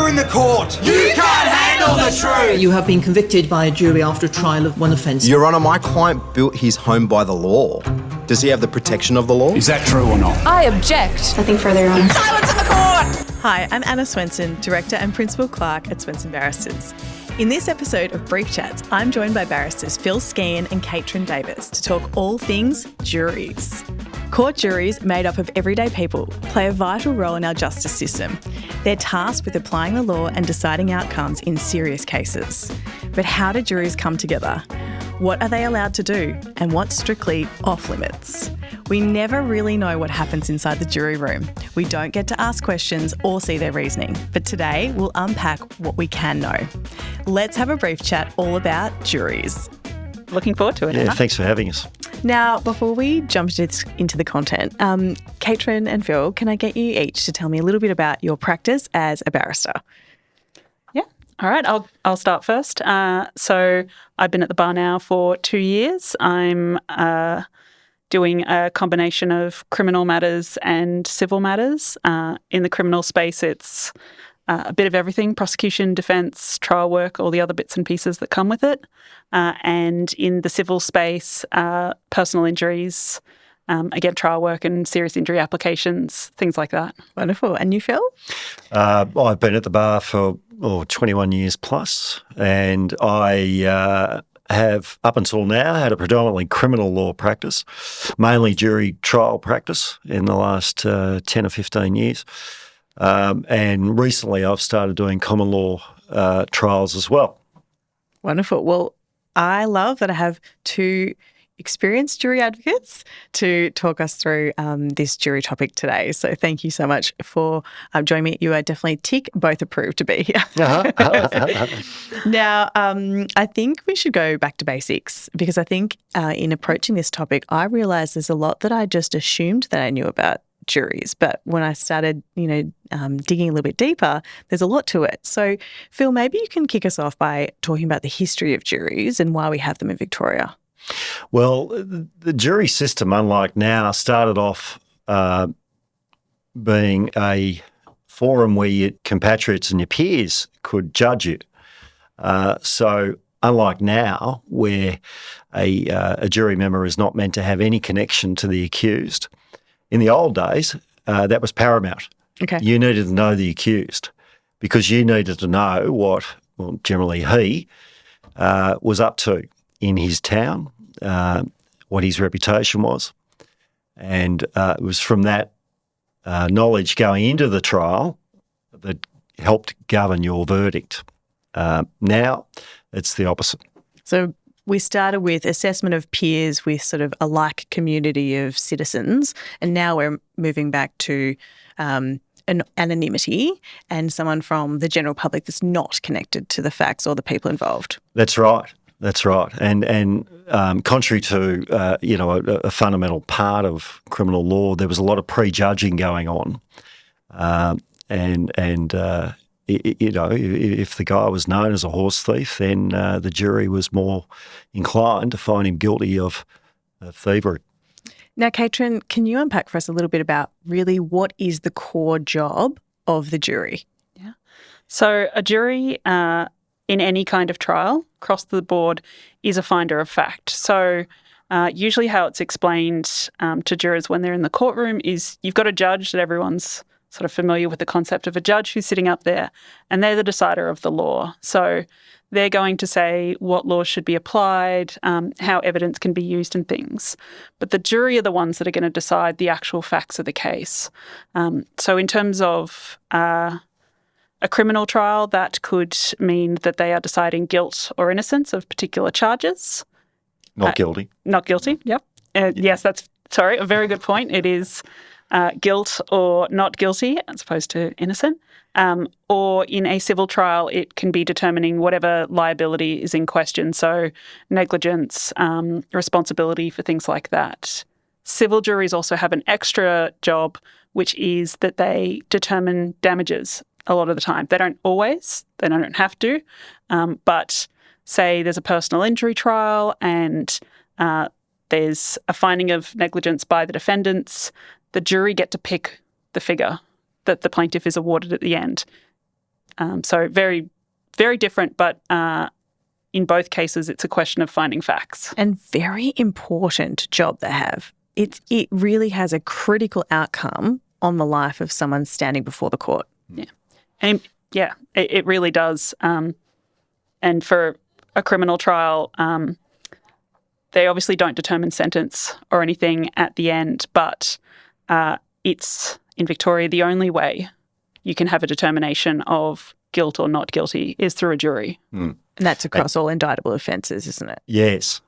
in the court. You can't handle the truth. You have been convicted by a jury after a trial of one offence. Your Honour, my client built his home by the law. Does he have the protection of the law? Is that true or not? I object. Nothing further on. Silence in the court! Hi, I'm Anna Svenson, Director and Principal Clerk at Svenson Barristers. In this episode of Brief Chats, I'm joined by barristers Phil Skehan and Caitrin to talk all things juries. Court juries, made up of everyday people, play a vital role in our justice system. They're tasked with applying the law and deciding outcomes in serious cases. But how do juries come together? What are they allowed to do? And what's strictly off limits? We never really know what happens inside the jury room. We don't get to ask questions or see their reasoning. But today, we'll unpack what we can know. Let's have a brief chat all about juries. Looking forward to it. Yeah, thanks for having us. Now, before we jump into the content, Caitrin and Phil, can I get you each to tell me a little bit about your practice as a barrister? Yeah. All right. I'll start first. So I've been at the bar now for 2 years. I'm doing a combination of criminal matters and civil matters. In the criminal space, it's a bit of everything: prosecution, defence, trial work, all the other bits and pieces that come with it. And in the civil space, personal injuries, again, trial work and serious injury applications, things like that. Wonderful. And you, Phil? I've been at the bar for 21 years plus, and I have, up until now, had a predominantly criminal law practice, mainly jury trial practice in the last 10 or 15 years. And recently I've started doing common law trials as well. Wonderful. Well, I love that I have two experienced jury advocates to talk us through this jury topic today. So thank you so much for joining me. You are definitely tick, both approved to be here. Now, I think we should go back to basics, because I think in approaching this topic, I realised there's a lot that I just assumed that I knew about juries. But when I started, digging a little bit deeper, there's a lot to it. So, Phil, maybe you can kick us off by talking about the history of juries and why we have them in Victoria. Well, the jury system, unlike now, started off being a forum where your compatriots and your peers could judge you. So unlike now, where a jury member is not meant to have any connection to the accused, in the old days, that was paramount. Okay. You needed to know the accused because you needed to know what, well, generally he was up to in his town, what his reputation was. And it was from that knowledge going into the trial that helped govern your verdict. Now it's the opposite. So we started with assessment of peers with sort of a like community of citizens, and now we're moving back to an anonymity and someone from the general public that's not connected to the facts or the people involved. That's right. That's right. And contrary to, a fundamental part of criminal law, there was a lot of prejudging going on. If the guy was known as a horse thief, then the jury was more inclined to find him guilty of thievery. Now, Caitrin, can you unpack for us a little bit about really what is the core job of the jury? Yeah. So a jury in any kind of trial, across the board, is a finder of fact. So usually how it's explained to jurors when they're in the courtroom is you've got a judge that everyone's sort of familiar with the concept of a judge who's sitting up there, and they're the decider of the law. So they're going to say what laws should be applied, how evidence can be used and things. But the jury are the ones that are going to decide the actual facts of the case. So in terms of a criminal trial, that could mean that they are deciding guilt or innocence of particular charges. Not guilty. Not guilty, yep. Yes, that's a very good point. It is guilt or not guilty as opposed to innocent. Or in a civil trial, it can be determining whatever liability is in question, so negligence, responsibility for things like that. Civil juries also have an extra job, which is that they determine damages a lot of the time. They don't always, they don't have to, but say there's a personal injury trial and there's a finding of negligence by the defendants, the jury get to pick the figure that the plaintiff is awarded at the end. So very, very different, but in both cases, it's a question of finding facts. And very important job they have. It really has a critical outcome on the life of someone standing before the court. Yeah. And yeah, it really does. And for a criminal trial, they obviously don't determine sentence or anything at the end, but it's, in Victoria, the only way you can have a determination of guilt or not guilty is through a jury. And that's across all indictable offences, isn't it? Yes.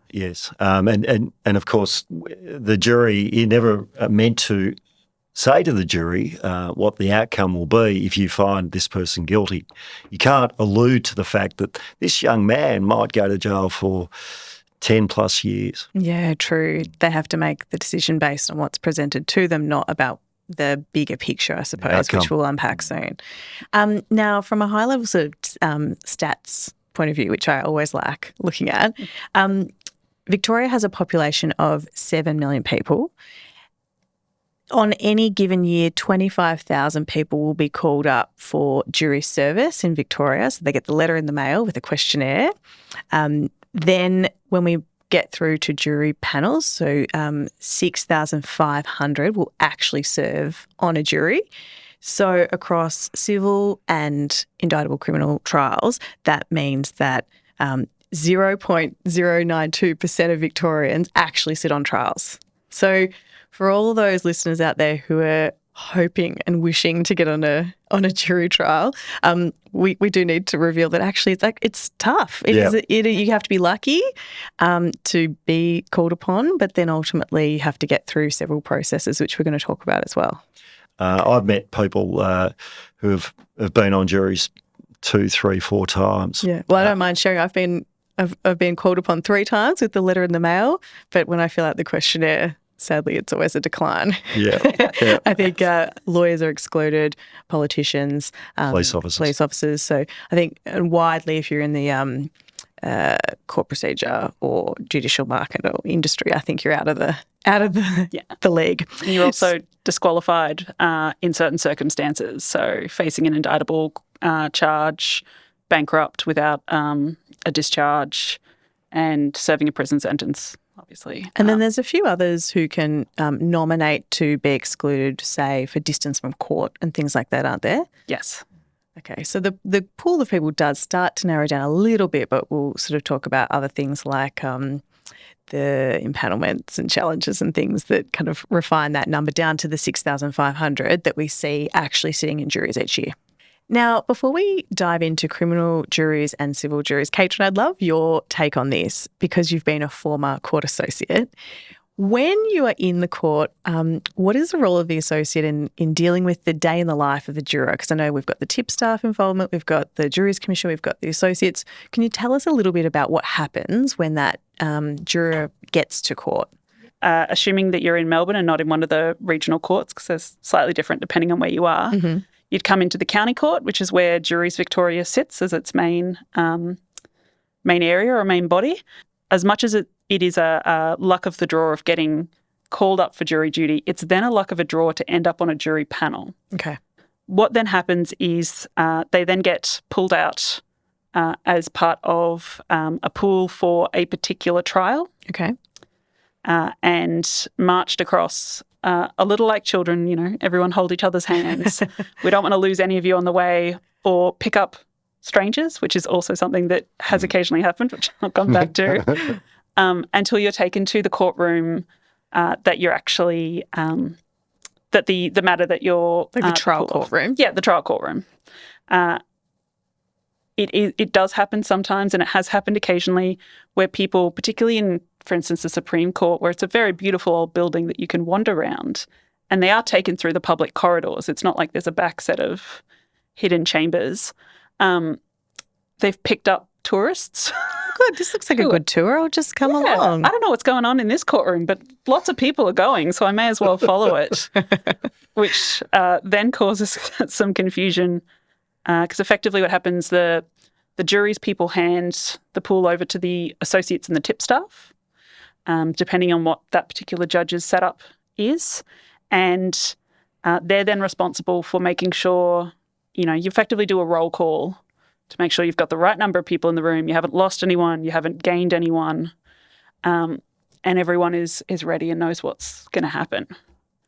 And of course, the jury, you're never meant to say to the jury what the outcome will be if you find this person guilty. You can't allude to the fact that this young man might go to jail for 10 plus years. Yeah, true. They have to make the decision based on what's presented to them, not about the bigger picture, I suppose, which we'll unpack soon. Now, from a high-level sort of stats point of view, which I always like looking at, Victoria has a population of 7 million people. On any given year, 25,000 people will be called up for jury service in Victoria. So they get the letter in the mail with a questionnaire. Then when we get through to jury panels, so 6,500 will actually serve on a jury. So across civil and indictable criminal trials, that means that 0.092% of Victorians actually sit on trials. So for all those listeners out there who are hoping and wishing to get on a jury trial, we do need to reveal that actually it's tough. You have to be lucky to be called upon, but then ultimately you have to get through several processes, which we're going to talk about as well. I've met people who have been on juries 2, 3, 4 times. Yeah, well, I don't mind sharing. I've been called upon 3 times with the letter in the mail, but when I fill out the questionnaire, sadly, it's always a decline. Yeah. I think lawyers are excluded, politicians, police officers. So I think widely, if you're in the court procedure or judicial market or industry, I think you're out of the league. And you're also disqualified in certain circumstances. So facing an indictable charge, bankrupt without a discharge, and serving a prison sentence, obviously. And then there's a few others who can nominate to be excluded, say, for distance from court and things like that, aren't there? Yes. Okay, so the pool of people does start to narrow down a little bit, but we'll sort of talk about other things like the impanelments and challenges and things that kind of refine that number down to the 6,500 that we see actually sitting in juries each year. Now, before we dive into criminal juries and civil juries, Caitrin, I'd love your take on this because you've been a former court associate. When you are in the court, what is the role of the associate in dealing with the day in the life of the juror? Because I know we've got the tipstaff involvement, we've got the Juries Commission, we've got the associates. Can you tell us a little bit about what happens when that juror gets to court? Assuming that you're in Melbourne and not in one of the regional courts, because they're slightly different depending on where you are, you'd come into the county court, which is where Juries Victoria sits as its main area or main body. As much as it is a luck of the draw of getting called up for jury duty, it's then a luck of a draw to end up on a jury panel. Okay. What then happens is they then get pulled out as part of a pool for a particular trial. Okay. And marched across a little like children, everyone hold each other's hands. We don't want to lose any of you on the way, or pick up strangers, which is also something that has occasionally happened, which I'll come back to, until you're taken to the courtroom that you're actually, that the matter that you're... Like the trial courtroom? Yeah, the trial courtroom. It does happen sometimes, and it has happened occasionally, where people, particularly in, for instance, the Supreme Court, where it's a very beautiful old building that you can wander around, and they are taken through the public corridors. It's not like there's a back set of hidden chambers. They've picked up tourists. Good. This looks like a good tour. I'll just come along. I don't know what's going on in this courtroom, but lots of people are going, so I may as well follow it, which then causes some confusion because effectively what happens, the jury's people hand the pool over to the associates and the tipstaff, depending on what that particular judge's setup is, and they're then responsible for making sure you effectively do a roll call to make sure you've got the right number of people in the room, you haven't lost anyone, you haven't gained anyone, and everyone is ready and knows what's going to happen.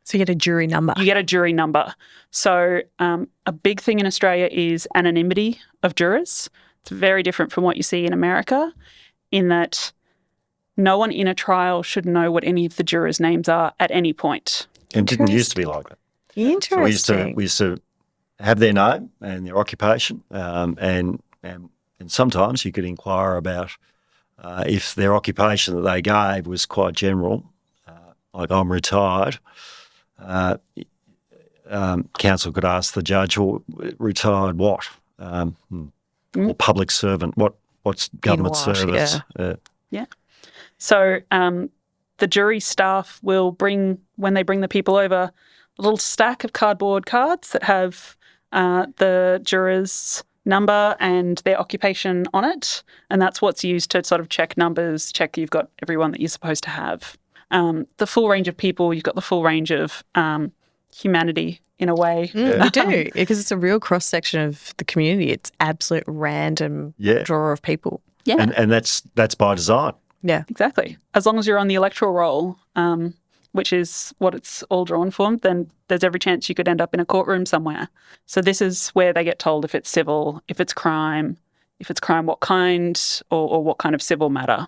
So you get a jury number. You get a jury number. So a big thing in Australia is anonymity of jurors. It's very different from what you see in America in that no one in a trial should know what any of the jurors' names are at any point. It didn't used to be like that. Interesting. So we used to have their name and their occupation, and sometimes you could inquire about if their occupation that they gave was quite general, like I'm retired. Counsel could ask the judge, well, retired what? Or public servant, what's government service? Yeah. So the jury staff will bring, when they bring the people over, a little stack of cardboard cards that have the juror's number and their occupation on it. And that's what's used to sort of check numbers, check you've got everyone that you're supposed to have. The full range of people, you've got the full range of humanity in a way. You do, because it's a real cross-section of the community. It's absolute random draw of people. Yeah. And that's by design. Yeah. Exactly. As long as you're on the electoral roll, which is what it's all drawn for, then there's every chance you could end up in a courtroom somewhere. So this is where they get told if it's civil, if it's crime, what kind, or what kind of civil matter.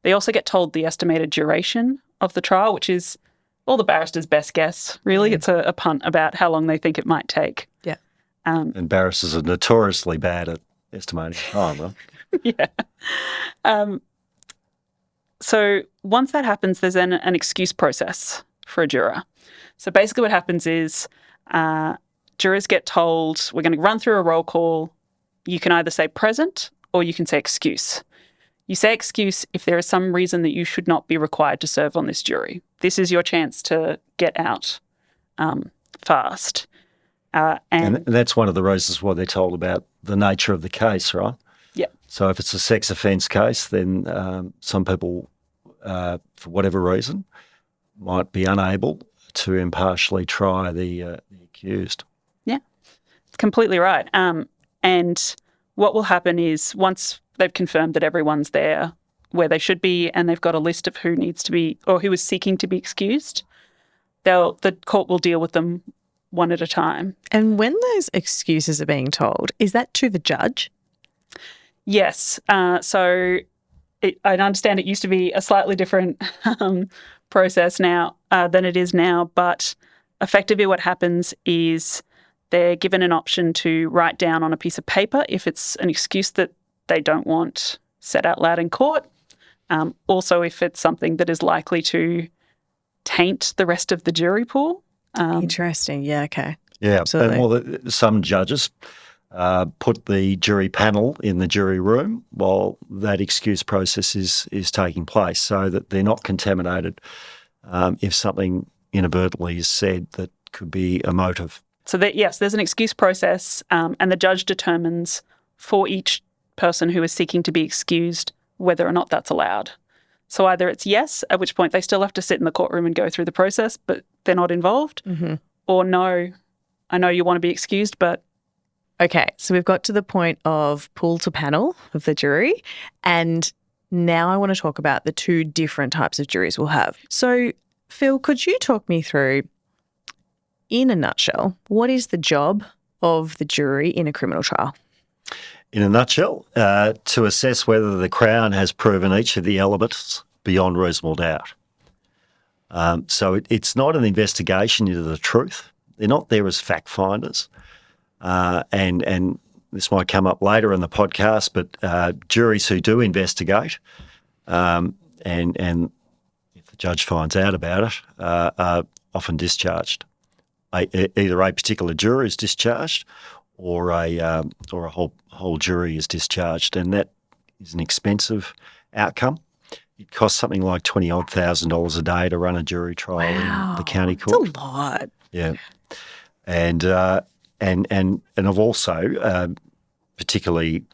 They also get told the estimated duration of the trial, which is all the barristers' best guess, really. It's a punt about how long they think it might take. Yeah. And barristers are notoriously bad at estimating time. Well. Yeah. So once that happens, there's then an excuse process for a juror. So basically what happens is jurors get told, we're going to run through a roll call. You can either say present or you can say excuse. You say excuse if there is some reason that you should not be required to serve on this jury. This is your chance to get out fast. And that's one of the reasons why they're told about the nature of the case, right? Yeah. So if it's a sex offence case, then some people, for whatever reason, might be unable to impartially try the accused. Yeah, completely right. And what will happen is once they've confirmed that everyone's there where they should be and they've got a list of who needs to be or who is seeking to be excused, the court will deal with them one at a time. And when those excuses are being told, is that to the judge? Yes. So I understand it used to be a slightly different process now than it is now, but effectively what happens is they're given an option to write down on a piece of paper if it's an excuse that they don't want said out loud in court. Also, if it's something that is likely to taint the rest of the jury pool. Interesting. Yeah, okay. Yeah. Absolutely. And, well, some judges put the jury panel in the jury room while that excuse process is taking place so that they're not contaminated if something inadvertently is said that could be a motive. So yes, there's an excuse process and the judge determines for each person who is seeking to be excused whether or not that's allowed. So either it's yes, at which point they still have to sit in the courtroom and go through the process, but they're not involved, or no, I know you want to be excused, but... Okay, so we've got to the point of pull to panel of the jury, and now I want to talk about the two different types of juries we'll have. So, Phil, could you talk me through, in a nutshell, what is the job of the jury in a criminal trial? In a nutshell, to assess whether the Crown has proven each of the elements beyond reasonable doubt. So it's not an investigation into the truth. They're not there as fact finders. And this might come up later in the podcast, but juries who do investigate and if the judge finds out about it are often discharged. Either a particular juror is discharged or a whole jury is discharged, and that is an expensive outcome. It costs something like $20,000 a day to run a jury trial in the county court. That's a lot. Yeah, and I've also particularly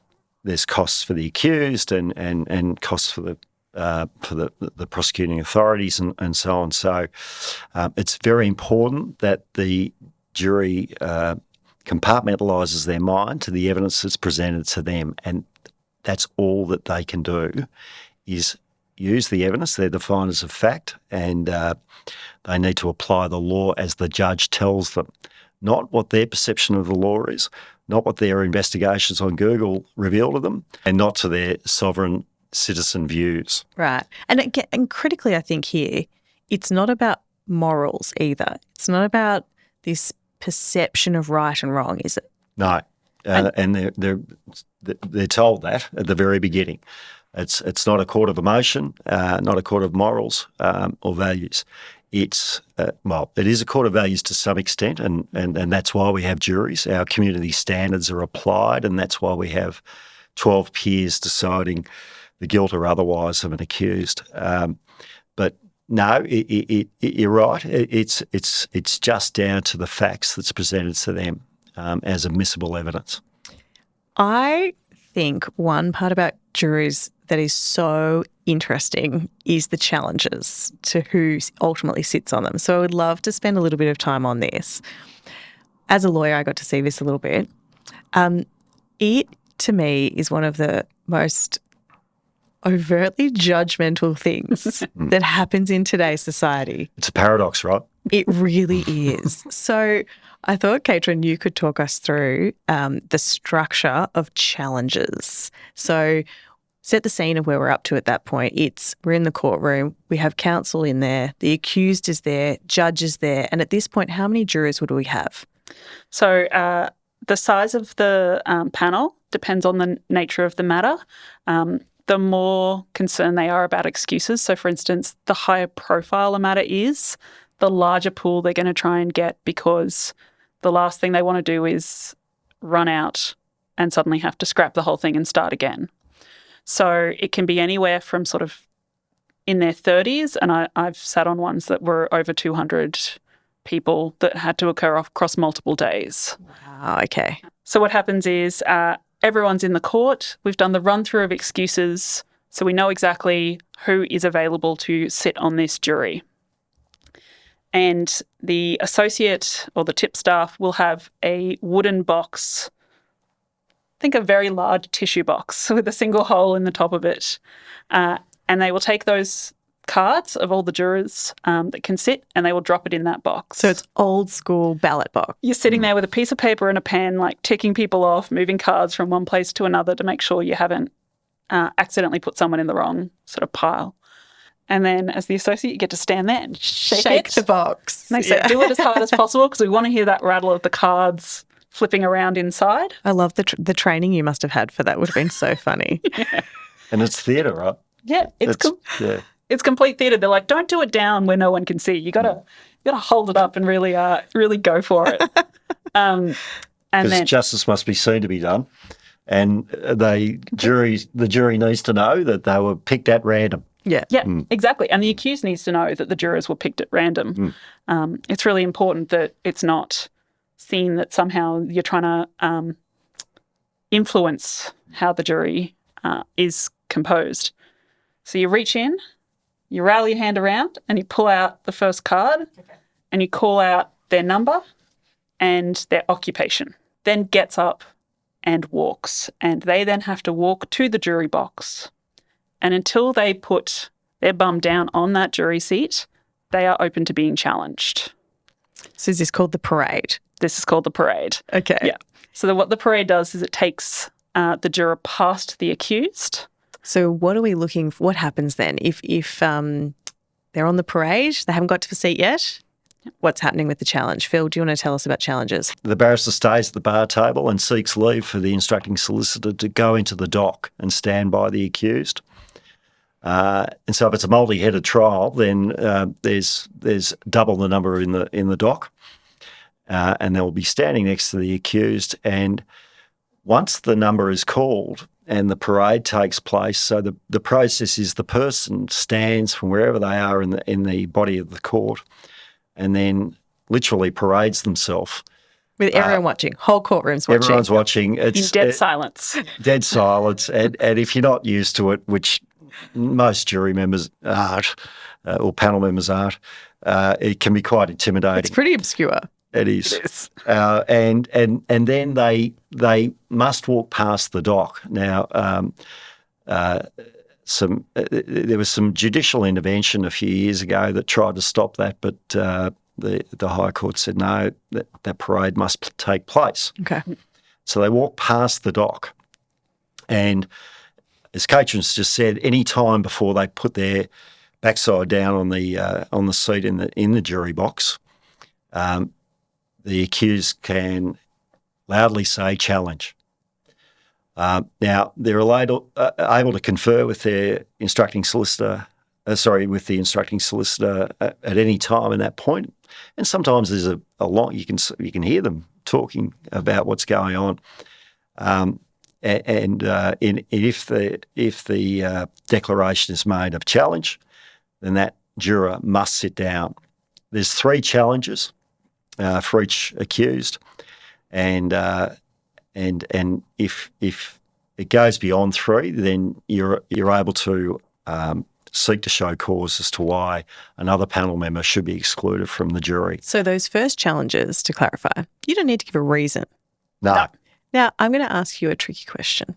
there's costs for the accused and costs for the prosecuting authorities and so on. So it's very important that the jury compartmentalises their mind to the evidence that's presented to them. And that's all that they can do is use the evidence. They're the finders of fact, and they need to apply the law as the judge tells them, not what their perception of the law is, not what their investigations on Google reveal to them, and not to their sovereign citizen views. Right. And critically, I think here, it's not about morals either. It's not about this perception of right and wrong, is it? No. And they're told that at the very beginning. It's not a court of emotion, not a court of morals or values. It's it is a court of values to some extent, and that's why we have juries. Our community standards are applied, and that's why we have 12 peers deciding the guilt or otherwise of an accused. But no, you're right. It's just down to the facts that's presented to them as admissible evidence. I think one part about juries that is so interesting is the challenges to who ultimately sits on them. So I would love to spend a little bit of time on this. As a lawyer, I got to see this a little bit. It, to me, is one of the most overtly judgmental things that happens in today's society. It's a paradox, right? It really is. So I thought, Caitrin, you could talk us through the structure of challenges. So set the scene of where we're up to at that point. We're in the courtroom, we have counsel in there, the accused is there, judge is there, and at this point, how many jurors would we have? So the size of the panel depends on the nature of the matter. The more concerned they are about excuses, so for instance, the higher profile a matter is, the larger pool they're going to try and get, because the last thing they want to do is run out and suddenly have to scrap the whole thing and start again. So it can be anywhere from sort of in their 30s, and I've sat on ones that were over 200 people that had to occur across multiple days. Wow, okay. So what happens is everyone's in the court. We've done the run-through of excuses, so we know exactly who is available to sit on this jury. And the associate or the tip staff will have a wooden box, think a very large tissue box with a single hole in the top of it. And they will take those cards of all the jurors that can sit, and they will drop it in that box. So it's old school ballot box. You're sitting there with a piece of paper and a pen, like ticking people off, moving cards from one place to another to make sure you haven't accidentally put someone in the wrong sort of pile. And then as the associate, you get to stand there and shake the box. And they say, do it as hard as possible, because we want to hear that rattle of the cards flipping around inside. I love the training you must have had for that. Would have been so funny. Yeah. And it's theatre, right? Yeah, it's complete theatre. They're like, don't do it down where no one can see. You gotta hold it up and really go for it. And then justice must be seen to be done, and the jury needs to know that they were picked at random. Yeah, exactly. And the accused needs to know that the jurors were picked at random. It's really important that it's not seen that somehow you're trying to influence how the jury is composed. So you reach in, you rally your hand around, and you pull out the first card, and you call out their number and their occupation. Then gets up and walks, and they then have to walk to the jury box. And until they put their bum down on that jury seat, they are open to being challenged. So is this called the parade? This is called the parade. Okay. Yeah. So what the parade does is it takes the juror past the accused. So what are we looking for? What happens then? If they're on the parade, they haven't got to the seat yet, what's happening with the challenge? Phil, do you want to tell us about challenges? The barrister stays at the bar table and seeks leave for the instructing solicitor to go into the dock and stand by the accused. And so if it's a multi-headed trial, then there's double the number in the dock, and they'll be standing next to the accused. And once the number is called and the parade takes place, so the process is the person stands from wherever they are in the body of the court, and then literally parades themselves. With everyone watching, whole courtroom's watching. Everyone's watching. It's in dead silence. Dead silence. And if you're not used to it, which most jury members aren't, or panel members aren't, it can be quite intimidating. It's pretty obscure. It is. It is. And then they must walk past the dock. Now, there was some judicial intervention a few years ago that tried to stop that, but the High Court said no, that parade must take place. Okay. So they walk past the dock, and as Caitrin's just said, any time before they put their backside down on the seat in the jury box, the accused can loudly say challenge. Now, they're able to confer with their instructing solicitor, with the instructing solicitor at any time in that point. And sometimes there's a lot you can hear them talking about what's going on. If the declaration is made of challenge, then that juror must sit down. There's 3 challenges for each accused, and if it goes beyond 3, then you're able to seek to show cause as to why another panel member should be excluded from the jury. So those first challenges, to clarify, you don't need to give a reason. No. Now, I'm going to ask you a tricky question.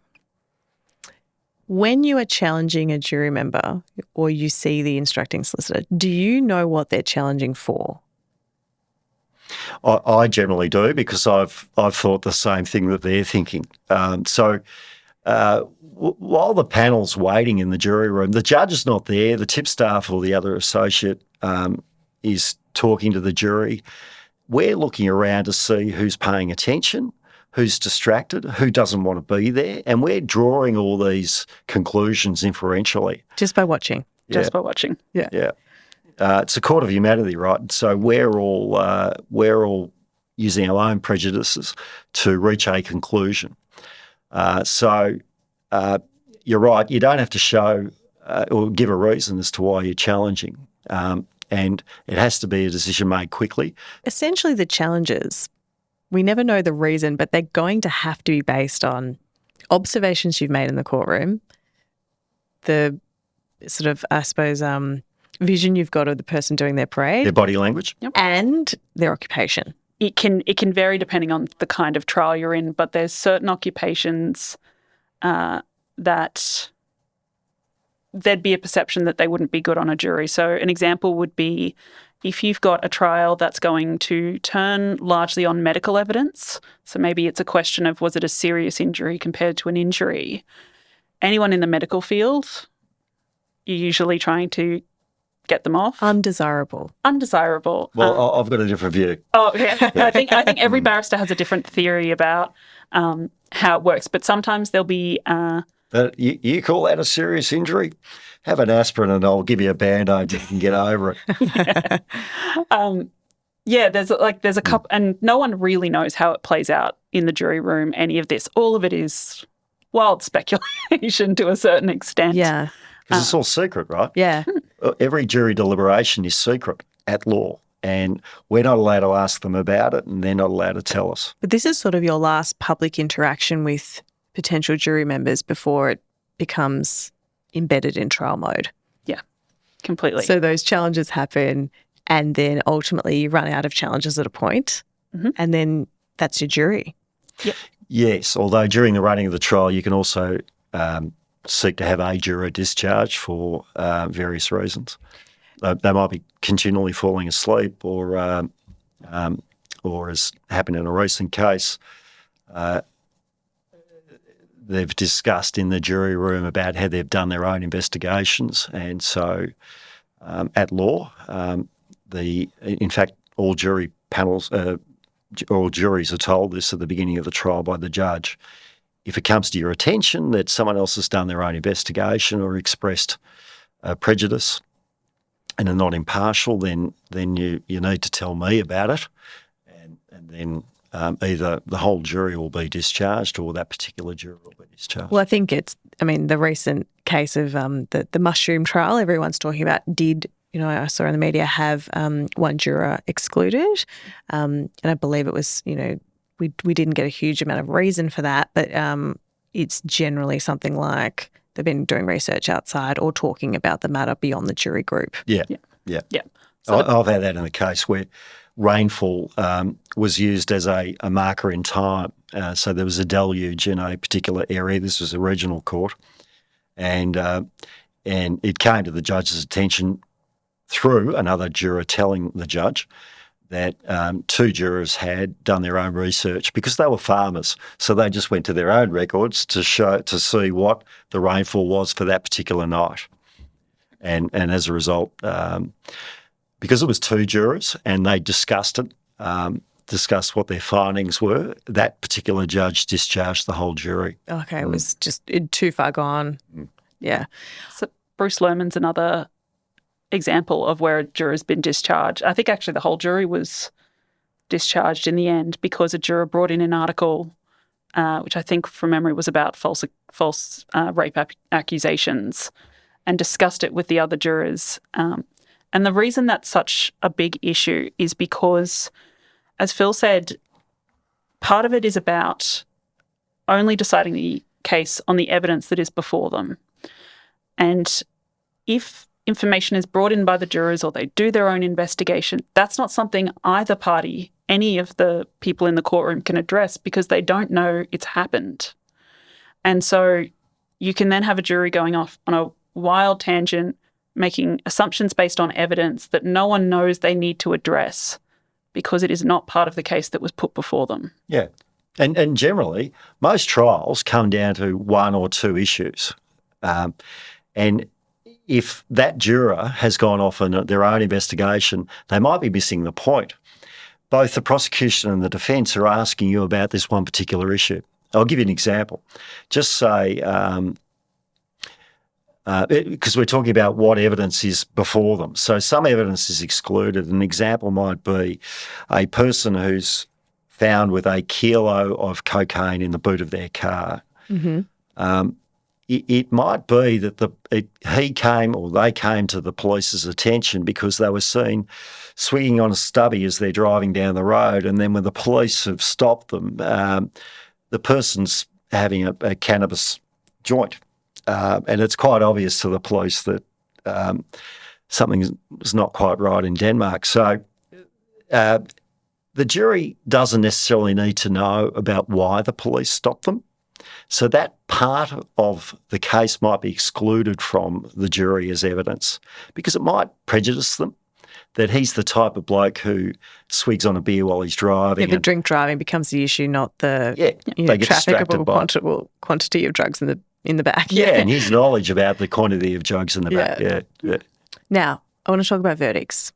When you are challenging a jury member or you see the instructing solicitor, do you know what they're challenging for? I generally do, because I've thought the same thing that they're thinking. While the panel's waiting in the jury room, the judge is not there. The tipstaff or the other associate is talking to the jury. We're looking around to see who's paying attention, who's distracted, who doesn't want to be there, and we're drawing all these conclusions inferentially. Just by watching. Just by watching. Yeah. Yeah. It's a court of humanity, right? So we're all using our own prejudices to reach a conclusion. You're right. You don't have to show or give a reason as to why you're challenging, and it has to be a decision made quickly. Essentially, the challenges, we never know the reason, but they're going to have to be based on observations you've made in the courtroom, the sort of, I suppose, vision you've got of the person doing their parade. Their body language. Yep. And their occupation. It can vary depending on the kind of trial you're in, but there's certain occupations that there'd be a perception that they wouldn't be good on a jury. So an example would be if you've got a trial that's going to turn largely on medical evidence, so maybe it's a question of was it a serious injury compared to an injury, anyone in the medical field, you're usually trying to get them off. Undesirable. Well, I've got a different view. Oh, yeah. I think every barrister has a different theory about how it works, but sometimes there'll be... But you call that a serious injury? Have an aspirin and I'll give you a Band-Aid, you can get over it. There's a couple, and no one really knows how it plays out in the jury room, any of this. All of it is wild speculation to a certain extent. Yeah. Because it's all secret, right? Yeah. Every jury deliberation is secret at law, and we're not allowed to ask them about it, and they're not allowed to tell us. But this is sort of your last public interaction with potential jury members before it becomes embedded in trial mode. Yeah, completely. So those challenges happen, and then ultimately you run out of challenges at a point, and then that's your jury. Yep. Yes, although during the running of the trial you can also seek to have a juror discharged for various reasons. They might be continually falling asleep, or as happened in a recent case, they've discussed in the jury room about how they've done their own investigations, and so at law, in fact, all jury panels, all juries are told this at the beginning of the trial by the judge. If it comes to your attention that someone else has done their own investigation or expressed prejudice and are not impartial, then you need to tell me about it, and then either the whole jury will be discharged or that particular juror will be discharged. Well, I think the recent case of the mushroom trial everyone's talking about did, I saw in the media, have one juror excluded, and I believe it was, we didn't get a huge amount of reason for that, but it's generally something like they've been doing research outside or talking about the matter beyond the jury group. Yeah. So I've had that in a case where rainfall was used as a marker in time. So there was a deluge in a particular area. This was a regional court. And it came to the judge's attention through another juror telling the judge that two jurors had done their own research because they were farmers. So they just went to their own records to see what the rainfall was for that particular night. And as a result, because it was two jurors and they discussed it, discussed what their findings were, that particular judge discharged the whole jury. Okay, it was just too far gone. Yeah. So Bruce Lohmann's another example of where a juror's been discharged. I think actually the whole jury was discharged in the end because a juror brought in an article, which I think from memory was about false rape accusations, and discussed it with the other jurors. And the reason that's such a big issue is because, as Phil said, part of it is about only deciding the case on the evidence that is before them. And if information is brought in by the jurors or they do their own investigation, that's not something either party, any of the people in the courtroom, can address because they don't know it's happened. And so you can then have a jury going off on a wild tangent, making assumptions based on evidence that no one knows they need to address because it is not part of the case that was put before them. Yeah. And generally, most trials come down to one or two issues. And if that juror has gone off on their own investigation, they might be missing the point. Both the prosecution and the defence are asking you about this one particular issue. I'll give you an example. Just say, because we're talking about what evidence is before them. So some evidence is excluded. An example might be a person who's found with a kilo of cocaine in the boot of their car. Mm-hmm. It might be that they came to the police's attention because they were seen swinging on a stubby as they're driving down the road, and then when the police have stopped them, the person's having a cannabis joint. And it's quite obvious to the police that something is not quite right in Denmark. So the jury doesn't necessarily need to know about why the police stopped them. So that part of the case might be excluded from the jury as evidence because it might prejudice them that he's the type of bloke who swigs on a beer while he's driving. Yeah, the drink driving becomes the issue, not the trafficable quantity of drugs in the back. Yeah, and his knowledge about the quantity of drugs in the back. Yeah. Now, I want to talk about verdicts.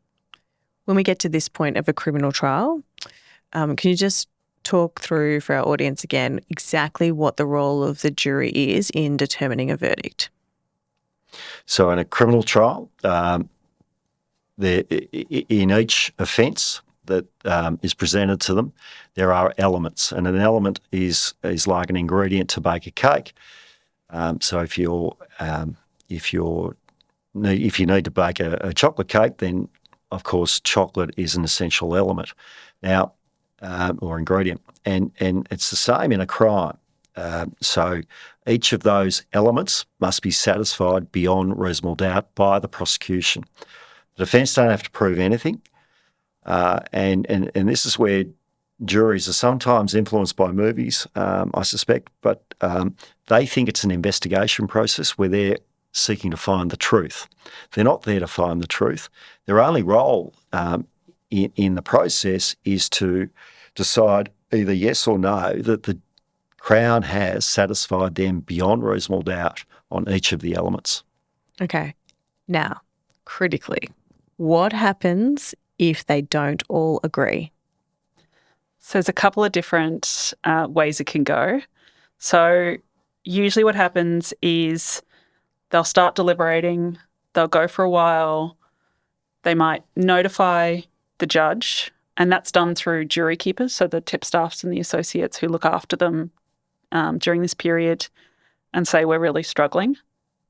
When we get to this point of a criminal trial, can you just talk through for our audience again exactly what the role of the jury is in determining a verdict? So in a criminal trial, in each offence that is presented to them, there are elements, and an element is like an ingredient to bake a cake. So if you need to bake a chocolate cake, then of course chocolate is an essential element. Now, or ingredient, and it's the same in a crime. So each of those elements must be satisfied beyond reasonable doubt by the prosecution. The defence don't have to prove anything, and this is where juries are sometimes influenced by movies, I suspect, but they think it's an investigation process where they're seeking to find the truth. They're not there to find the truth. Their only role in the process is to decide either yes or no that the Crown has satisfied them beyond reasonable doubt on each of the elements. Okay. Now, critically, what happens if they don't all agree? So there's a couple of different ways it can go. So usually what happens is they'll start deliberating, they'll go for a while, they might notify the judge, and that's done through jury keepers, so the tipstaffs and the associates who look after them during this period, and say we're really struggling,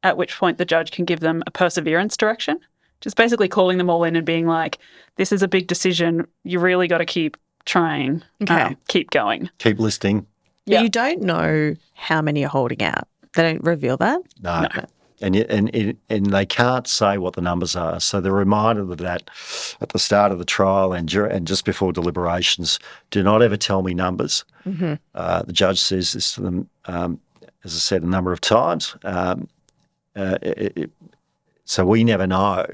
at which point the judge can give them a perseverance direction, just basically calling them all in and being like, this is a big decision, you really got to keep trying, keep going. Keep listing. But you don't know how many are holding out. They don't reveal that? No. and they can't say what the numbers are. So they're reminded of that at the start of the trial and just before deliberations. Do not ever tell me numbers. The judge says this to them, as I said, a number of times. So we never know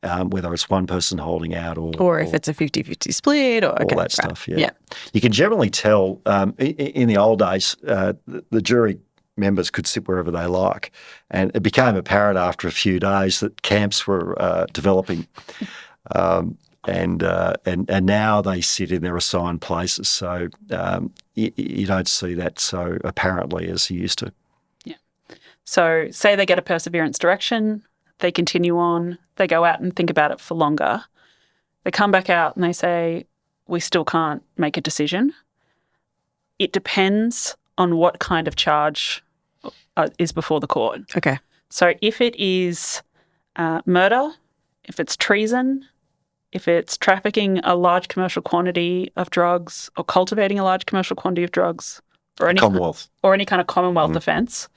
whether it's one person holding out or if it's a 50-50 split or all that stuff. Yeah. You can generally tell in the old days, the jury members could sit wherever they like, and it became apparent after a few days that camps were developing, and now they sit in their assigned places. So you don't see that so apparently as you used to. Yeah. So say they get a perseverance direction, they continue on, they go out and think about it for longer. They come back out and they say, we still can't make a decision. It depends on what kind of charge is before the court. Okay. So if it is murder, if it's treason, if it's trafficking a large commercial quantity of drugs or cultivating a large commercial quantity of drugs or any Commonwealth. Or any kind of Commonwealth offence.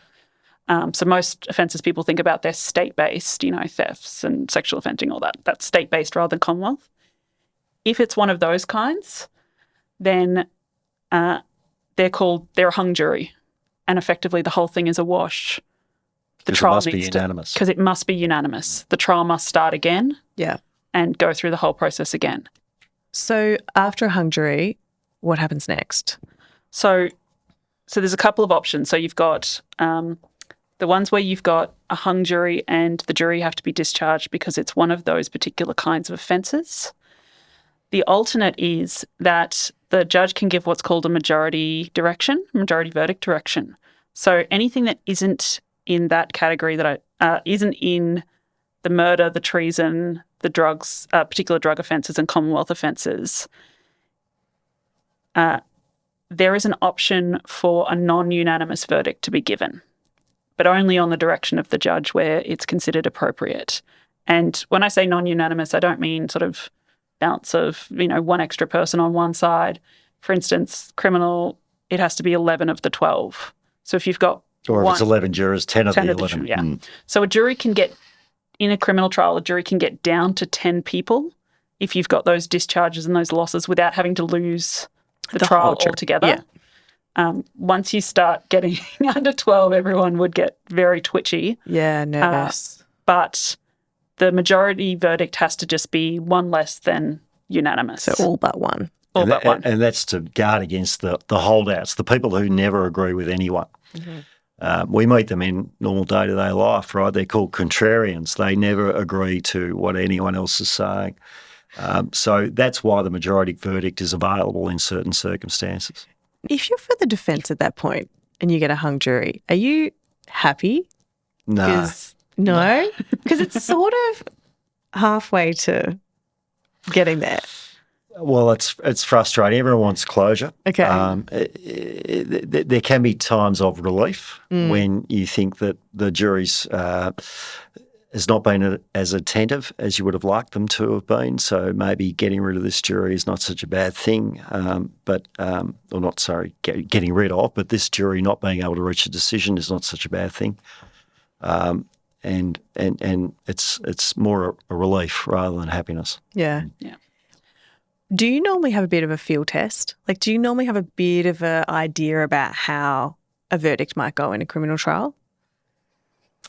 So most offences people think about, they're state-based, thefts and sexual offending, all that. That's state-based rather than Commonwealth. If it's one of those kinds, then they're a hung jury, and effectively the whole thing is a wash. The Because trial it must be needs unanimous. Because it must be unanimous. The trial must start again. Yeah. And go through the whole process again. So after a hung jury, what happens next? So there's a couple of options. So you've got the ones where you've got a hung jury and the jury have to be discharged because it's one of those particular kinds of offences. The alternate is that the judge can give what's called a majority verdict direction. So anything that isn't in that category, that isn't in the murder, the treason, the drugs, particular drug offences and Commonwealth offences, there is an option for a non-unanimous verdict to be given, but only on the direction of the judge where it's considered appropriate. And when I say non-unanimous, I don't mean sort of bounce of, one extra person on one side. For instance, criminal, it has to be 11 of the 12. So if you've got Or if it's 11 jurors, 10 of the 11. Yeah. So a jury can get, in a criminal trial, a jury can get down to 10 people if you've got those discharges and those losses without having to lose the trial altogether. Yeah. Once you start getting under 12, everyone would get very twitchy. Yeah, nervous. But the majority verdict has to just be one less than unanimous. So all but one. All but one. And that's to guard against the holdouts, the people who never agree with anyone. We meet them in normal day-to-day life, right? They're called contrarians. They never agree to what anyone else is saying. So that's why the majority verdict is available in certain circumstances. If you're for the defence at that point and you get a hung jury, are you happy? No. No? Because it's sort of halfway to getting there. Well, it's frustrating. Everyone wants closure. Okay. There can be times of relief when you think that the jury's has not been as attentive as you would have liked them to have been. So maybe getting rid of this jury is not such a bad thing. Getting rid of, but this jury not being able to reach a decision is not such a bad thing. And it's more a relief rather than happiness. Yeah. Yeah. Do you normally have a bit of a field test? Like, do you normally have a bit of an idea about how a verdict might go in a criminal trial?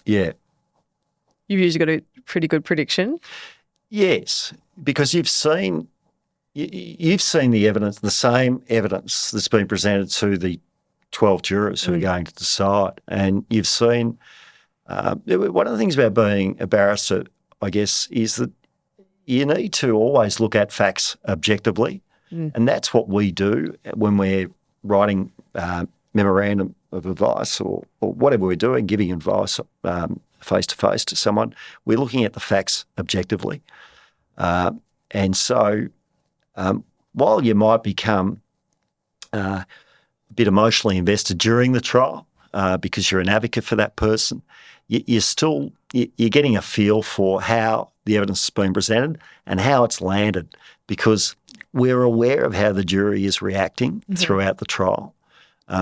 Yeah. You've usually got a pretty good prediction. Yes, because you've seen the evidence, the same evidence that's been presented to the 12 jurors who are going to decide, and you've seen one of the things about being a barrister, I guess, is that you need to always look at facts objectively, and that's what we do when we're writing memorandum of advice or whatever we're doing, giving advice face-to-face to someone. We're looking at the facts objectively. And so while you might become a bit emotionally invested during the trial because you're an advocate for that person, you're getting a feel for how the evidence has been presented and how it's landed, because we're aware of how the jury is reacting throughout the trial.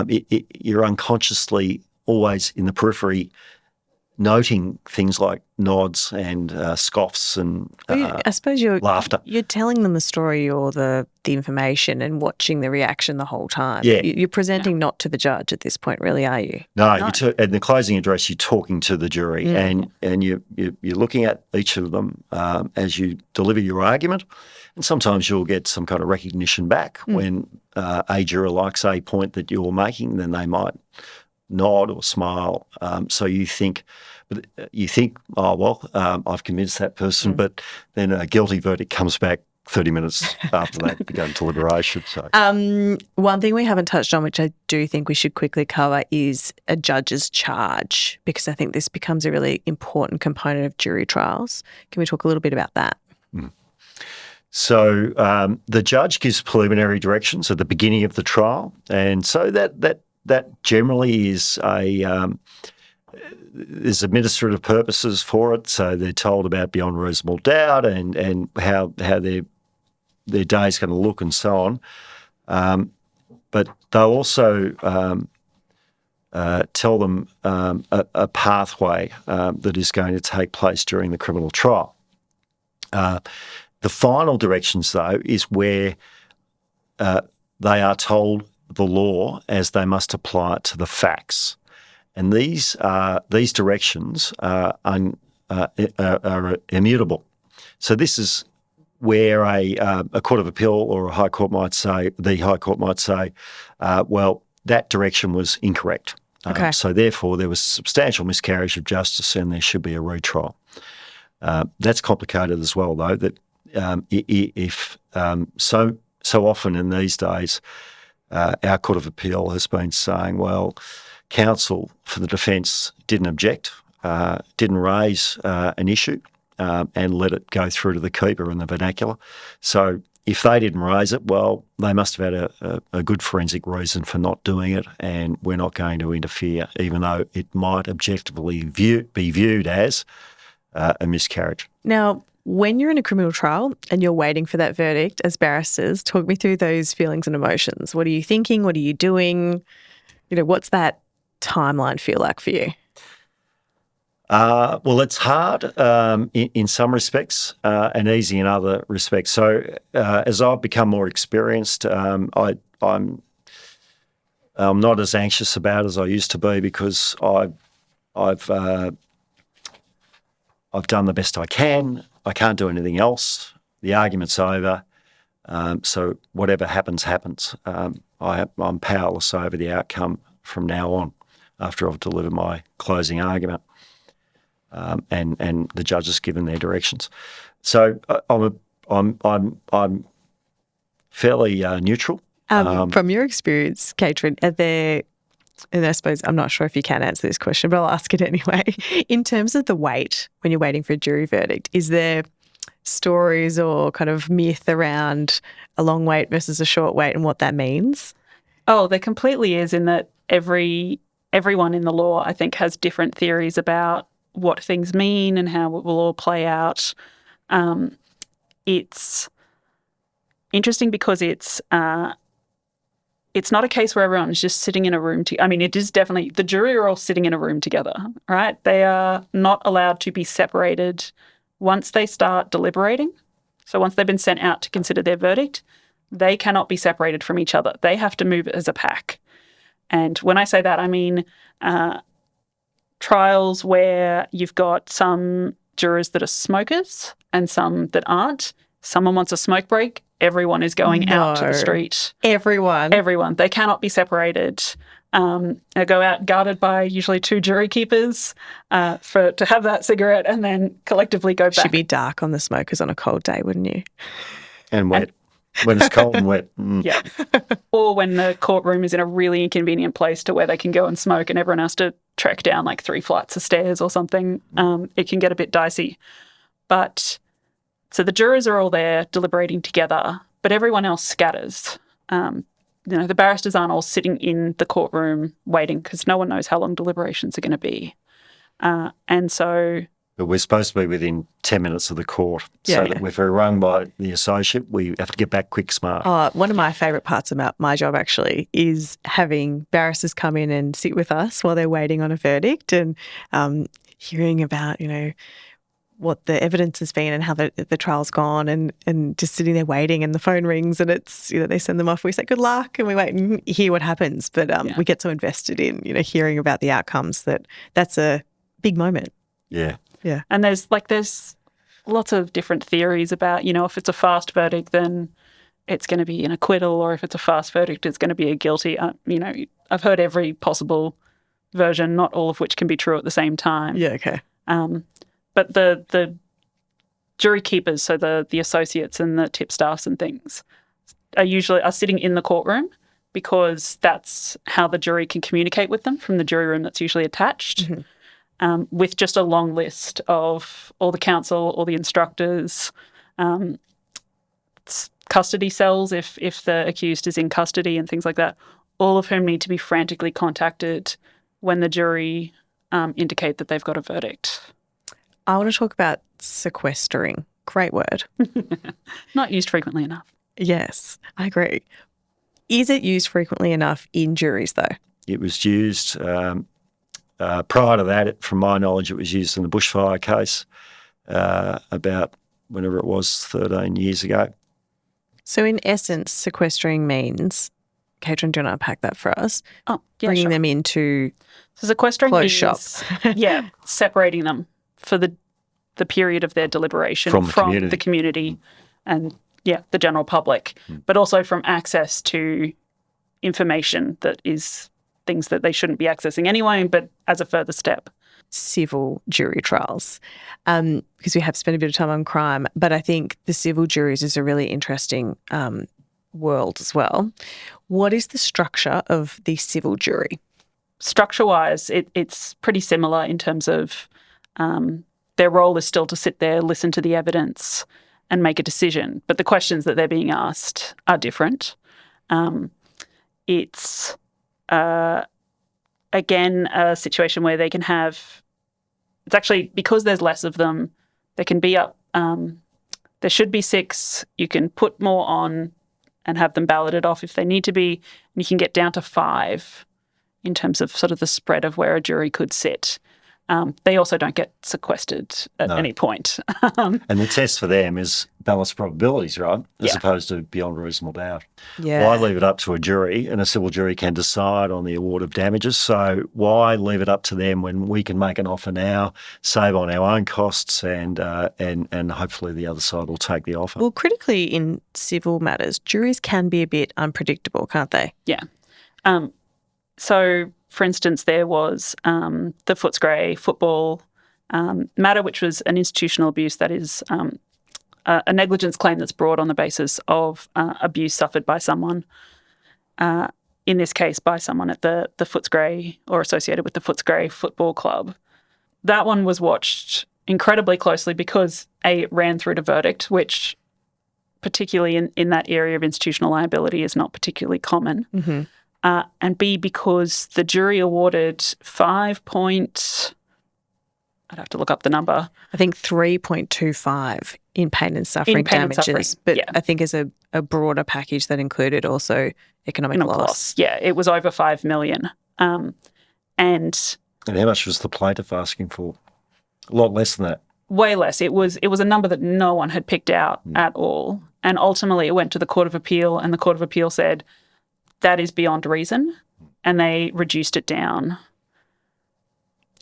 You're unconsciously always in the periphery noting things like nods and scoffs and I suppose laughter. You're telling them the story or the information and watching the reaction the whole time. Yeah. You're presenting not to the judge at this point, really, are you? No, in the closing address, you're talking to the jury, and you're looking at each of them as you deliver your argument, and sometimes you'll get some kind of recognition back when a juror likes a point that you're making, then they might nod or smile. So you think, oh well, I've convinced that person, but then a guilty verdict comes back 30 minutes after that to go into deliberation. So. One thing we haven't touched on, which I do think we should quickly cover, is a judge's charge, because I think this becomes a really important component of jury trials. Can we talk a little bit about that? So the judge gives preliminary directions at the beginning of the trial, and so that generally is there's administrative purposes for it. So they're told about beyond reasonable doubt and how their day is going to look and so on. But they'll also tell them a pathway that is going to take place during the criminal trial. The final directions, though, is where they are told the law as they must apply it to the facts. And these directions are immutable. So this is where a court of appeal or the High Court might say, well, that direction was incorrect. Okay. So therefore, there was substantial miscarriage of justice and there should be a retrial. That's complicated as well, though, that if so often in these days, our Court of Appeal has been saying, well, counsel for the defence didn't object, didn't raise an issue and let it go through to the keeper in the vernacular. So if they didn't raise it, well, they must have had a good forensic reason for not doing it, and we're not going to interfere, even though it might objectively be viewed as a miscarriage. Now, when you're in a criminal trial and you're waiting for that verdict, as barristers, talk me through those feelings and emotions. What are you thinking? What are you doing? What's that timeline feel like for you? Well, it's hard in some respects and easy in other respects. So as I've become more experienced, I'm not as anxious about as I used to be, because I've done the best I can. I can't do anything else. The argument's over. So whatever happens, happens. I'm powerless over the outcome from now on after I've delivered my closing argument. And the judge has given their directions. So I'm fairly neutral. From your experience, Caitrin, are there, and I suppose I'm not sure if you can answer this question, but I'll ask it anyway. In terms of the wait, when you're waiting for a jury verdict, is there stories or kind of myth around a long wait versus a short wait and what that means? Oh, there completely is, in that everyone in the law, I think, has different theories about what things mean and how it will all play out. It's interesting because it's not a case where everyone is just sitting in a room. It is definitely, the jury are all sitting in a room together, right? They are not allowed to be separated once they start deliberating. So once they've been sent out to consider their verdict, they cannot be separated from each other. They have to move as a pack. And when I say that, I mean trials where you've got some jurors that are smokers and some that aren't. Someone wants a smoke break, everyone is going out to the street. Everyone. They cannot be separated. They go out guarded by usually two jury keepers to have that cigarette and then collectively go back. Should be dark on the smokers on a cold day, wouldn't you? And wet. When it's cold and wet. Yeah. Or when the courtroom is in a really inconvenient place to where they can go and smoke and everyone has to trek down like 3 flights of stairs or something, it can get a bit dicey. But so the jurors are all there deliberating together, but everyone else scatters. The barristers aren't all sitting in the courtroom waiting because no one knows how long deliberations are going to be. And so... But we're supposed to be within 10 minutes of the court. That if we're rung by the associate, we have to get back quick smart. One of my favourite parts about my job actually is having barristers come in and sit with us while they're waiting on a verdict and hearing about, what the evidence has been and how the trial's gone and just sitting there waiting and the phone rings and it's, they send them off. We say good luck and we wait and hear what happens. But we get so invested in, hearing about the outcomes that's a big moment. Yeah. Yeah. And there's lots of different theories about, if it's a fast verdict, then it's going to be an acquittal, or if it's a fast verdict, it's going to be a guilty. I've heard every possible version, not all of which can be true at the same time. Yeah, okay. But the jury keepers, so the associates and the tip staffs and things, are sitting in the courtroom because that's how the jury can communicate with them from the jury room that's usually attached, with just a long list of all the counsel, all the instructors, custody cells if the accused is in custody and things like that, all of whom need to be frantically contacted when the jury indicate that they've got a verdict. I want to talk about sequestering. Great word. Not used frequently enough. Yes, I agree. Is it used frequently enough in juries, though? It was used prior to that. From my knowledge, it was used in the bushfire case about whenever it was 13 years ago. So in essence, sequestering means, Caitrin, do you want to unpack that for us? Oh, yeah, bringing sure. them into so sequestering closed is, shop. separating them for the period of their deliberation From the the community and, the general public, but also from access to information that is things that they shouldn't be accessing anyway, but as a further step. Civil jury trials, because we have spent a bit of time on crime, but I think the civil juries is a really interesting world as well. What is the structure of the civil jury? Structure-wise, it's pretty similar in terms of their role is still to sit there, listen to the evidence and make a decision, but the questions that they're being asked are different. It's, again, a situation where they can have, it's actually, because there's less of them, they can be up, there should be 6, you can put more on and have them balloted off if they need to be, and you can get down to 5 in terms of sort of the spread of where a jury could sit. They also don't get sequestered at any point. And the test for them is balanced probabilities, right? As Yeah. opposed to beyond reasonable doubt. Yeah. Why leave it up to a jury? And a civil jury can decide on the award of damages. So why leave it up to them when we can make an offer now, save on our own costs, and hopefully the other side will take the offer? Well, critically in civil matters, juries can be a bit unpredictable, can't they? Yeah. So, for instance, there was the Footscray football matter, which was an institutional abuse, that is a negligence claim that's brought on the basis of abuse suffered by someone, in this case by someone at the Footscray or associated with the Footscray Football Club. That one was watched incredibly closely because, A, it ran through to verdict, which particularly in that area of institutional liability is not particularly common. Mm-hmm. And B, because the jury awarded I'd have to look up the number. I think 3.25 in pain and suffering pain and damages, suffering, but yeah. I think as a broader package that included also economic loss. Yeah, it was over 5 million. And And how much was the plaintiff asking for? A lot less than that. way less. It was a number that no one had picked out at all. And ultimately it went to the Court of Appeal, and the Court of Appeal said, that is beyond reason, and they reduced it down.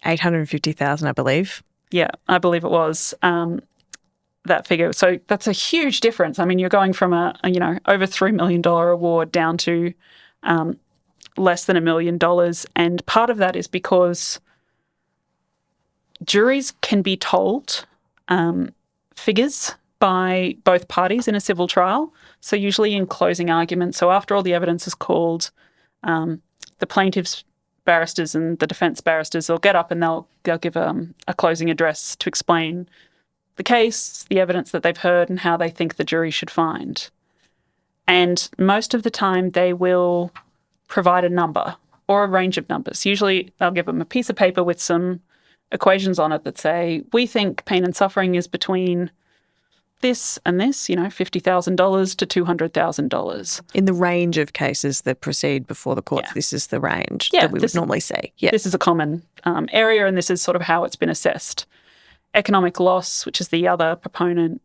850,000, I believe. Yeah, I believe it was that figure. So that's a huge difference. I mean, you're going from a over $3 million award down to less than $1 million, and part of that is because juries can be told figures by both parties in a civil trial. So usually in closing arguments, so after all the evidence is called, the plaintiff's barristers and the defence barristers will get up and they'll give a closing address to explain the case, the evidence that they've heard, and how they think the jury should find. And most of the time they will provide a number or a range of numbers. Usually they'll give them a piece of paper with some equations on it that say, we think pain and suffering is between this and this, $50,000 to $200,000. In the range of cases that proceed before the courts, Yeah. this is the range Yeah, that we would normally see. Yeah. This is a common area, and this is sort of how it's been assessed. Economic loss, which is the other proponent,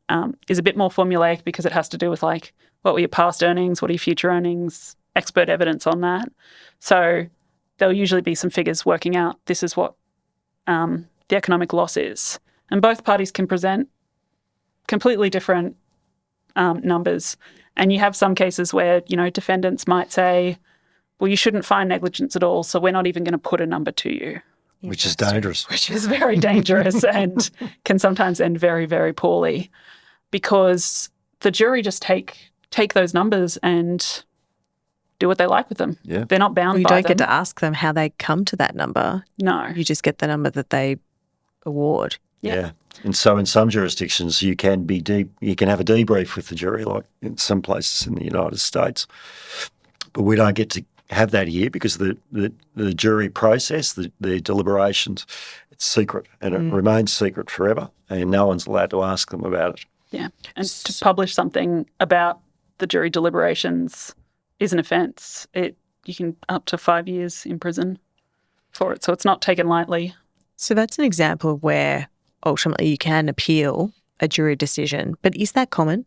is a bit more formulaic because it has to do with like what were your past earnings, what are your future earnings, expert evidence on that. So there'll usually be some figures working out this is what the economic loss is. And both parties can present completely different numbers. And you have some cases where, defendants might say, well, you shouldn't find negligence at all, so we're not even going to put a number to you. Which is dangerous. Which is very dangerous and can sometimes end very, very poorly because the jury just take those numbers and do what they like with them. Yeah. They're not bound You by don't them. get to ask them how they come to that number. No. You just get the number that they award. Yeah. And so in some jurisdictions you can have a debrief with the jury, like in some places in the United States. But we don't get to have that here because the jury process, the deliberations, it's secret and it remains secret forever and no one's allowed to ask them about it. Yeah. And to publish something about the jury deliberations is an offence. You can up to 5 years in prison for it. So it's not taken lightly. So that's an example of where ultimately you can appeal a jury decision. But is that common?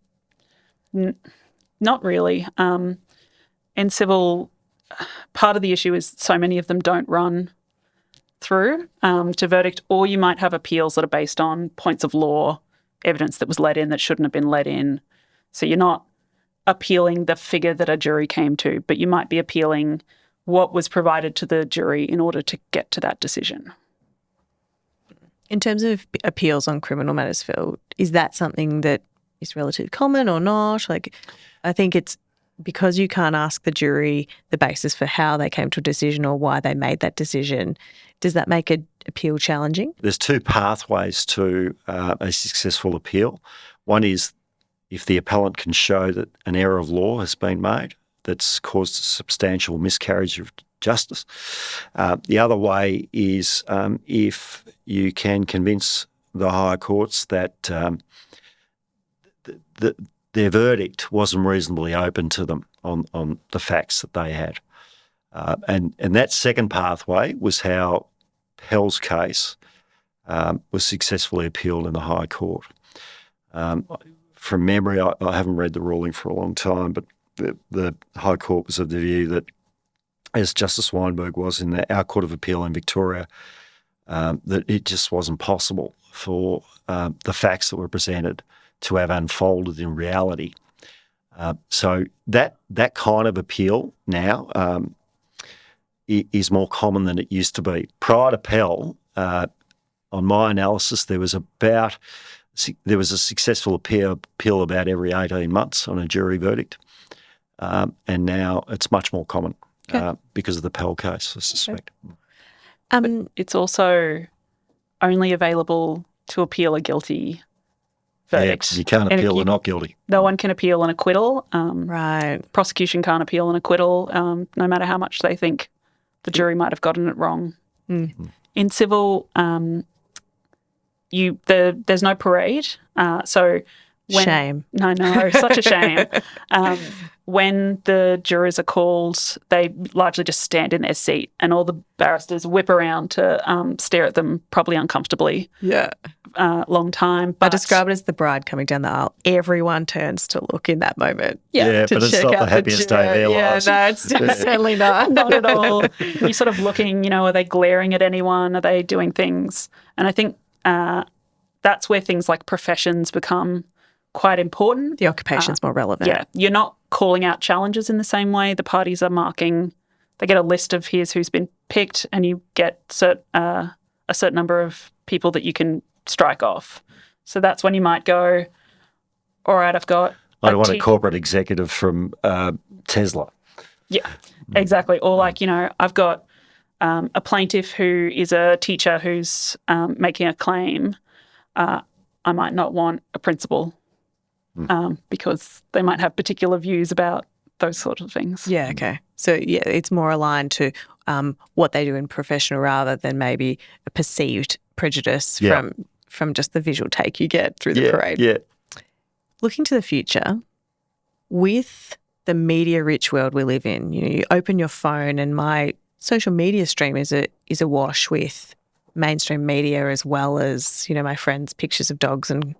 Not really. In civil, part of the issue is so many of them don't run through to verdict, or you might have appeals that are based on points of law, evidence that was let in that shouldn't have been let in. So you're not appealing the figure that a jury came to, but you might be appealing what was provided to the jury in order to get to that decision. In terms of appeals on criminal matters, Phil, is that something that is relatively common or not? Like, I think it's because you can't ask the jury the basis for how they came to a decision or why they made that decision. Does that make an appeal challenging? There's two pathways to a successful appeal. One is if the appellant can show that an error of law has been made that's caused a substantial miscarriage of justice. The other way is if you can convince the higher courts that their verdict wasn't reasonably open to them on the facts that they had. And that second pathway was how Pell's case was successfully appealed in the High Court. From memory, I haven't read the ruling for a long time, but the High Court was of the view that, as Justice Weinberg was in our Court of Appeal in Victoria, that it just wasn't possible for the facts that were presented to have unfolded in reality. So that kind of appeal now is more common than it used to be. Prior to Pell, on my analysis, there was a successful appeal about every 18 months on a jury verdict, and now it's much more common because of the Pell case, I suspect. It's also only available to appeal a guilty verdict. Yeah, you can't appeal a not guilty. No one can appeal an acquittal. Right. Prosecution can't appeal an acquittal, no matter how much they think the jury might have gotten it wrong. In civil, there's no parade. Shame. No, such a shame. When the jurors are called, they largely just stand in their seat and all the barristers whip around to stare at them, probably uncomfortably. Yeah. Long time. I describe it as the bride coming down the aisle. Everyone turns to look in that moment. Yeah, but it's not the happiest day of their lives. Yeah, no, it's certainly not. Not at all. You're sort of looking, are they glaring at anyone? Are they doing things? And I think that's where things like professions become quite important. The occupation's more relevant. Yeah. You're not calling out challenges in the same way. The parties are marking, they get a list of here's who's been picked, and you get a certain number of people that you can strike off. So that's when you might go, all right, I've got... I don't want a corporate executive from Tesla. Yeah, exactly. Or like, I've got a plaintiff who is a teacher who's making a claim. I might not want a principal because they might have particular views about those sort of things. Yeah, okay. So, yeah, it's more aligned to what they do in professional rather than maybe a perceived prejudice from just the visual take you get through the parade. Yeah. Looking to the future, with the media-rich world we live in, you open your phone and my social media stream is awash with mainstream media as well as, my friends' pictures of dogs and,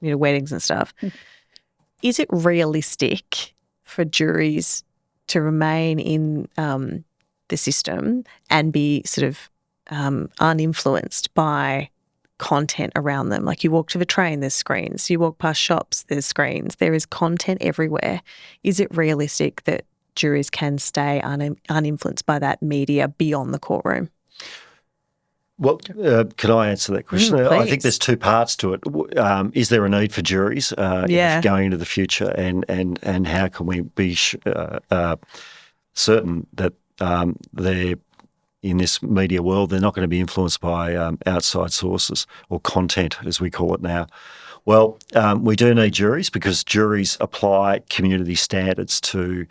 weddings and stuff. Is it realistic for juries to remain in the system and be sort of uninfluenced by content around them? Like, you walk to the train, there's screens. You walk past shops, there's screens. There is content everywhere. Is it realistic that juries can stay uninfluenced by that media beyond the courtroom? Well, can I answer that question? I Please. think there's two parts to it. Is there a need for juries going into the future, and how can we be certain that they're in this media world, they're not going to be influenced by outside sources or content, as we call it now? Well, we do need juries because juries apply community standards to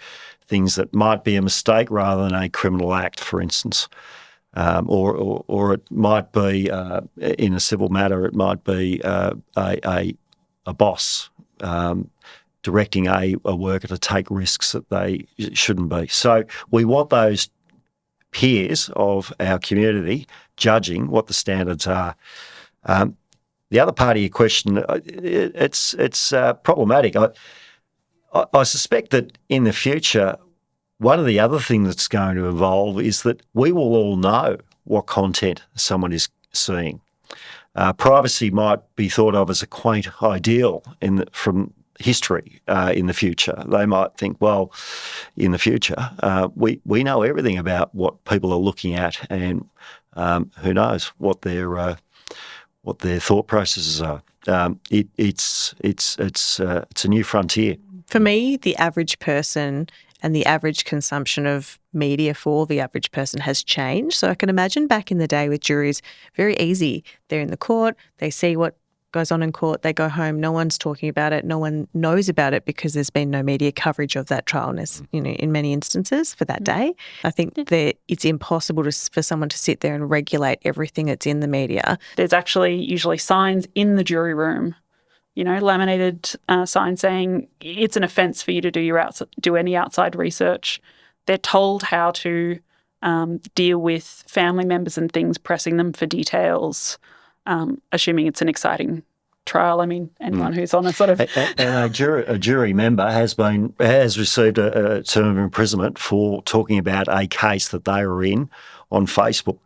things that might be a mistake rather than a criminal act, for instance. Or it might be in a civil matter. It might be a boss directing a worker to take risks that they shouldn't be. So we want those peers of our community judging what the standards are. The other part of your question, it's problematic. I suspect that in the future, one of the other things that's going to evolve is that we will all know what content someone is seeing. Privacy might be thought of as a quaint ideal from history in the future. They might think, well, in the future, we know everything about what people are looking at, and who knows what their thought processes are. It's a new frontier. For me, the average person and the average consumption of media for the average person has changed. So I can imagine back in the day with juries, very easy. They're in the court, they see what goes on in court, they go home, no one's talking about it, no one knows about it because there's been no media coverage of that trial in many instances for that day. I think that it's impossible for someone to sit there and regulate everything that's in the media. There's actually usually signs in the jury room, laminated signs saying it's an offence for you to do any outside research. They're told how to deal with family members and things, pressing them for details, assuming it's an exciting trial. I mean, anyone who's on a sort of... And a jury member has received a term of imprisonment for talking about a case that they were in on Facebook.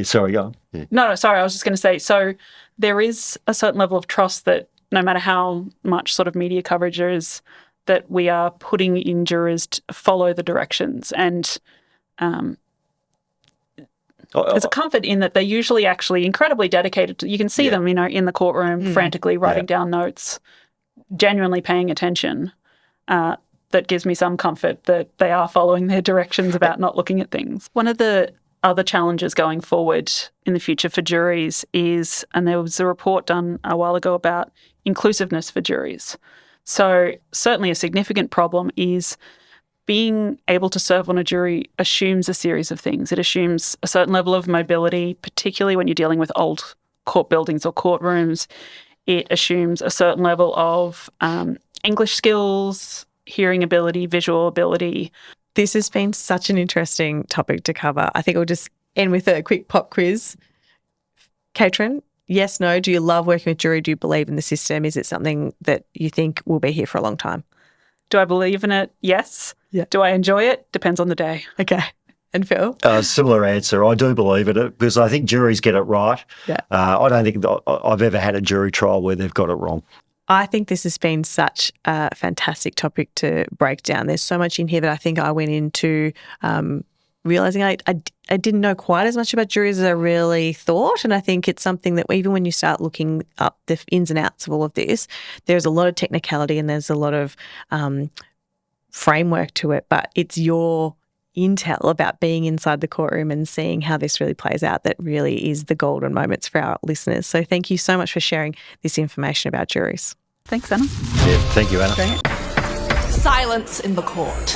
Sorry, go on. Yeah. No, sorry, I was just going to say, so there is a certain level of trust that no matter how much sort of media coverage there is, that we are putting in jurors to follow the directions. And there's a comfort in that they're usually actually incredibly dedicated. You can see them, in the courtroom frantically writing down notes, genuinely paying attention. That gives me some comfort that they are following their directions about not looking at things. One of the other challenges going forward in the future for juries is, and there was a report done a while ago about inclusiveness for juries. So certainly a significant problem is being able to serve on a jury assumes a series of things. It assumes a certain level of mobility, particularly when you're dealing with old court buildings or courtrooms. It assumes a certain level of English skills, hearing ability, visual ability. This has been such an interesting topic to cover. I think we'll just end with a quick pop quiz. Caitrin, yes, no, do you love working with jury? Do you believe in the system? Is it something that you think will be here for a long time? Do I believe in it? Yes. Yeah. Do I enjoy it? Depends on the day. Okay. And Phil? Similar answer. I do believe in it because I think juries get it right. Yeah. I don't think I've ever had a jury trial where they've got it wrong. I think this has been such a fantastic topic to break down. There's so much in here that I think I went into realising I didn't know quite as much about juries as I really thought. And I think it's something that even when you start looking up the ins and outs of all of this, there's a lot of technicality and there's a lot of framework to it. But it's your intel about being inside the courtroom and seeing how this really plays out that really is the golden moments for our listeners. So thank you so much for sharing this information about juries. Thanks, Anna. Yeah, thank you, Anna. Great. Silence in the court.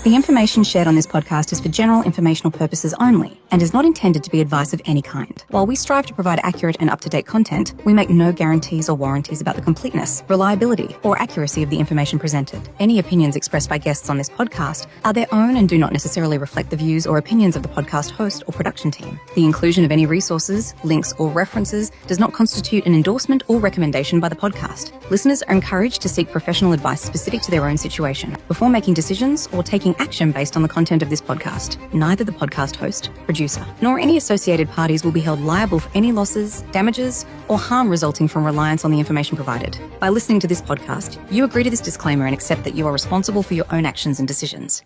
The information shared on this podcast is for general informational purposes only and is not intended to be advice of any kind. While we strive to provide accurate and up-to-date content, we make no guarantees or warranties about the completeness, reliability, or accuracy of the information presented. Any opinions expressed by guests on this podcast are their own and do not necessarily reflect the views or opinions of the podcast host or production team. The inclusion of any resources, links, or references does not constitute an endorsement or recommendation by the podcast. Listeners are encouraged to seek professional advice specific to their own situation before making decisions or taking action based on the content of this podcast. Neither the podcast host, producer, nor any associated parties will be held liable for any losses, damages, or harm resulting from reliance on the information provided. By listening to this podcast, you agree to this disclaimer and accept that you are responsible for your own actions and decisions.